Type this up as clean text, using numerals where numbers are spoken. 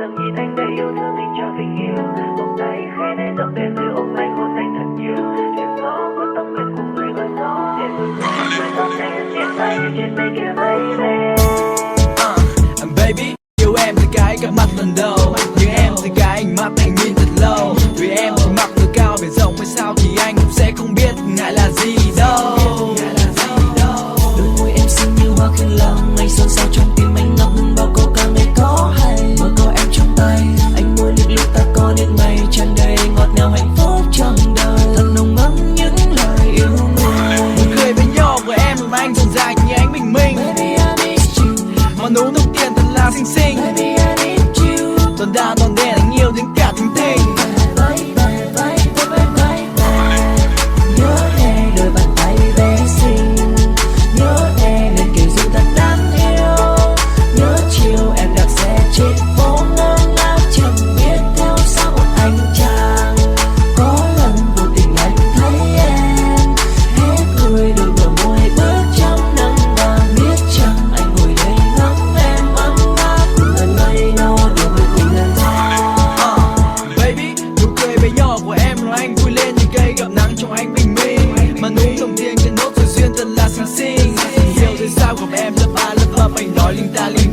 lặng nhìn anh để yêu thương mình cho tình yêu. Vòng tay khẽ để dòng tên người ôm anh hôn anh thật nhiều. Chuyện gió có tâm nguyện cùng người gọi gió để vượt qua người gió sẽ hiện tại như trên mây kia baby. Baby yêu em từ cái gặp mặt lần đầu, như em từ cái ánh mắt anh nhìn thật lâu. Vì em chỉ mặc từ cao biển rộng hay sao thì anh cũng sẽ không biết ngại là gì đâu. Đôi môi em xinh như hoa khiên lòng, ngày xuân sao trong tim anh ngậm bao câu ca ngày có hay. Mơ có em trong tay, anh môi lướt lướt ta có những ngày tràn đầy ngọt ngào hạnh phúc trong đời. Thật nồng ấm những lời yêu người. Nụ cười với nhau của em làm anh dần dàng như ánh bình minh. Baby I need you, Mà nụ đầu tiên thật là xinh xinh. baby I need you. Toàn đà toàn đen anh yêu đến cả thinh thinh. Nhớ em đôi bàn tay bé xinh, nhớ em nên kiểu dịu thật đáng yêu. Nhớ chiều em đạp xe trên phố ngơ ngác chẳng biết theo sau anh chàng. Có lần vô tình anh thấy em hết cười đôi bờ môi bước trong nắng vàng. Biết chăng anh ngồi đây ngắm em ấm áp lần ngày nào điều người cùng lần Baby nụ cười với nhau của em làm anh vui lên như cây gặp nắng trong ánh bình minh. Mà nụ đầu tiên trên nốt rồi duyên thật là xinh xinh. Rêu dưới sao gặp em lớp ba lớp hợp anh nói linh ta linh